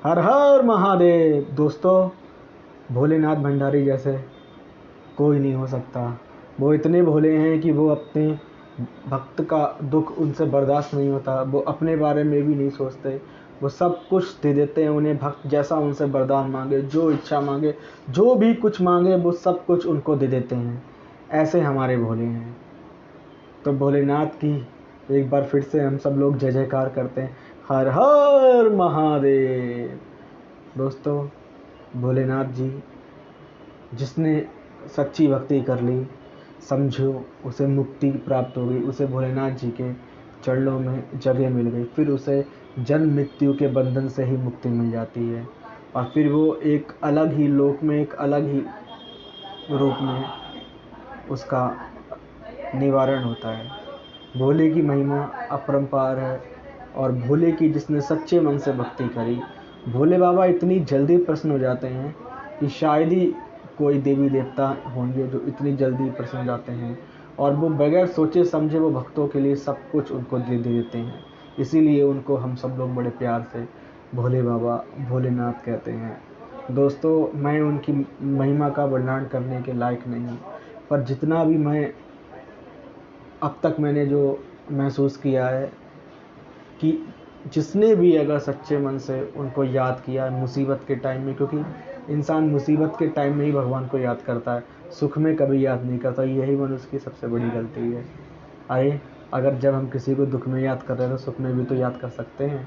हर हर महादेव। दोस्तों, भोलेनाथ भंडारी जैसे कोई नहीं हो सकता। वो इतने भोले हैं कि वो अपने भक्त का दुख उनसे बर्दाश्त नहीं होता। वो अपने बारे में भी नहीं सोचते। वो सब कुछ दे देते हैं उन्हें भक्त जैसा उनसे वरदान मांगे, जो इच्छा मांगे, जो भी कुछ मांगे वो सब कुछ उनको दे देते हैं। ऐसे हमारे भोले हैं। तो भोलेनाथ की एक बार फिर से हम सब लोग जय जयकार करते हैं, हर हर महादेव। दोस्तों, भोलेनाथ जी जिसने सच्ची भक्ति कर ली, समझो उसे मुक्ति प्राप्त हो गई। उसे भोलेनाथ जी के चरणों में जगह मिल गई। फिर उसे जन्म मृत्यु के बंधन से ही मुक्ति मिल जाती है और फिर वो एक अलग ही लोक में, एक अलग ही रूप में उसका निवारण होता है। भोले की महिमा अपरंपार है और भोले की जिसने सच्चे मन से भक्ति करी, भोले बाबा इतनी जल्दी प्रसन्न हो जाते हैं कि शायद ही कोई देवी देवता होंगे जो इतनी जल्दी प्रसन्न हो जाते हैं। और वो बगैर सोचे समझे वो भक्तों के लिए सब कुछ उनको दे देते हैं। इसीलिए उनको हम सब लोग बड़े प्यार से भोले बाबा, भोलेनाथ कहते हैं। दोस्तों, मैं उनकी महिमा का वर्णन करने के लायक नहीं हूँ, पर जितना भी मैं अब तक मैंने जो महसूस किया है कि जिसने भी अगर सच्चे मन से उनको याद किया मुसीबत के टाइम में, क्योंकि इंसान मुसीबत के टाइम में ही भगवान को याद करता है, सुख में कभी याद नहीं करता। यही मनुष्य की सबसे बड़ी गलती है। अरे, अगर जब हम किसी को दुख में याद कर रहे हैं तो सुख में भी तो याद कर सकते हैं,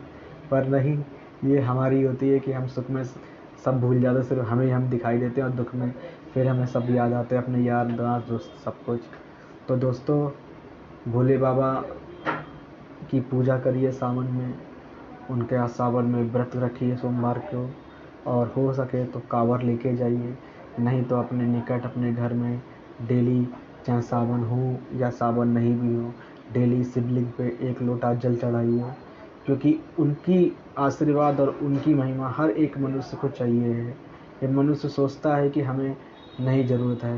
पर नहीं, ये हमारी होती है कि हम सुख में सब भूल जाते, सिर्फ हमें हम दिखाई देते हैं और दुख में फिर हमें सब याद आते हैं, अपने यार दोस्त सब कुछ। तो दोस्तों, भोले बाबा की पूजा करिए सावन में, उनके यहाँ सावन में व्रत रखिए सोमवार को, और हो सके तो कांवर लेके जाइए, नहीं तो अपने निकट अपने घर में डेली, चाहे सावन हो या सावन नहीं भी हो, डेली शिवलिंग पे एक लोटा जल चढ़ाइए, क्योंकि उनकी आशीर्वाद और उनकी महिमा हर एक मनुष्य को चाहिए है। ये मनुष्य सोचता है कि हमें नहीं ज़रूरत है,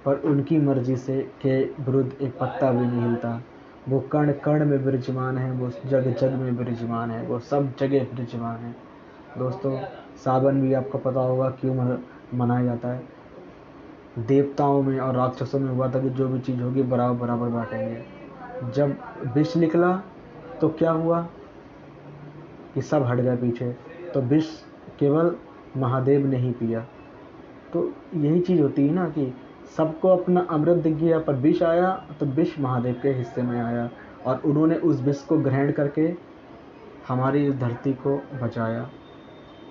पर उनकी मर्जी से के विरुद्ध एक पत्ता भी नहीं हिलता। वो कण कण में विराजमान है, वो जग जग में विराजमान है, वो सब जगह विराजमान है। दोस्तों, सावन भी आपको पता होगा क्यों मनाया जाता है। देवताओं में और राक्षसों में हुआ था कि जो भी चीज़ होगी बराबर बराबर बांटेंगे। जब विष निकला तो क्या हुआ कि सब हट गए पीछे, तो विष केवल महादेव ने ही पिया। तो यही चीज़ होती है ना कि सबको अपना अमृत दिख गया, पर विष आया तो विष महादेव के हिस्से में आया और उन्होंने उस विष को ग्रहण करके हमारी इस धरती को बचाया।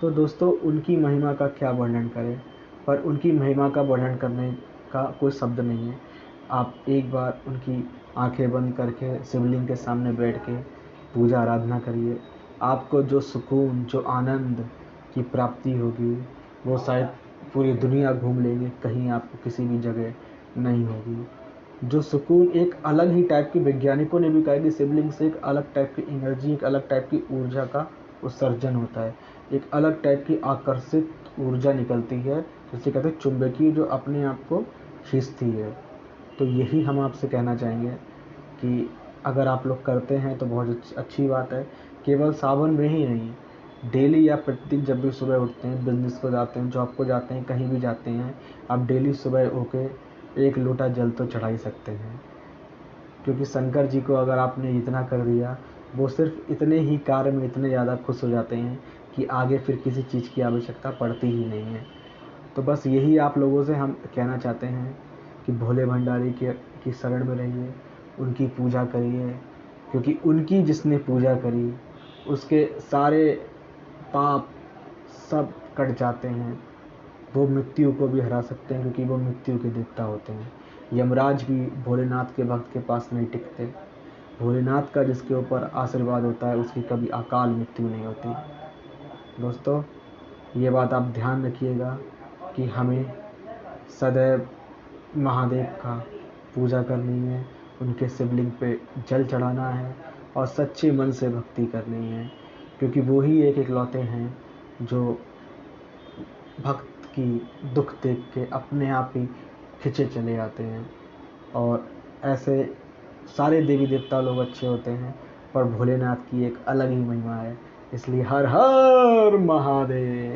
तो दोस्तों, उनकी महिमा का क्या वर्णन करें, पर उनकी महिमा का वर्णन करने का कोई शब्द नहीं है। आप एक बार उनकी आंखें बंद करके शिवलिंग के सामने बैठ के पूजा आराधना करिए। आपको जो सुकून, जो आनंद की प्राप्ति होगी वो शायद पूरी दुनिया घूम लेंगे, कहीं आपको किसी भी जगह नहीं होगी। जो सुकून एक अलग ही टाइप की, वैज्ञानिकों ने भी कहा कि शिवलिंग से एक अलग टाइप की एनर्जी, एक अलग टाइप की ऊर्जा का उत्सर्जन होता है, एक अलग टाइप की आकर्षित ऊर्जा निकलती है, जिसे कहते हैं चुंबकीय, जो अपने आप को खींचती है। तो यही हम आपसे कहना चाहेंगे कि अगर आप लोग करते हैं तो बहुत अच्छी बात है। केवल सावन में ही नहीं, डेली या प्रतिदिन जब भी सुबह उठते हैं, बिजनेस को जाते हैं, जॉब को जाते हैं, कहीं भी जाते हैं, आप डेली सुबह होके एक लोटा जल तो चढ़ा ही सकते हैं। क्योंकि शंकर जी को अगर आपने इतना कर दिया, वो सिर्फ इतने ही कार्य में इतने ज़्यादा खुश हो जाते हैं कि आगे फिर किसी चीज़ की आवश्यकता पड़ती ही नहीं है। तो बस यही आप लोगों से हम कहना चाहते हैं कि भोले भंडारी की शरण में रहिए, उनकी पूजा करिए, क्योंकि उनकी जिसने पूजा करी उसके सारे पाप सब कट जाते हैं। वो मृत्यु को भी हरा सकते हैं, क्योंकि वो मृत्यु के देवता होते हैं। यमराज भी भोलेनाथ के भक्त के पास नहीं टिकते। भोलेनाथ का जिसके ऊपर आशीर्वाद होता है उसकी कभी अकाल मृत्यु नहीं होती। दोस्तों, ये बात आप ध्यान रखिएगा कि हमें सदैव महादेव का पूजा करनी है, उनके शिवलिंग पे जल चढ़ाना है और सच्चे मन से भक्ति करनी है, क्योंकि वो ही एक इकलौते हैं जो भक्त की दुख देख के अपने आप ही खिंचे चले आते हैं। और ऐसे सारे देवी देवता लोग अच्छे होते हैं, पर भोलेनाथ की एक अलग ही महिमा है। इसलिए हर हर महादेव।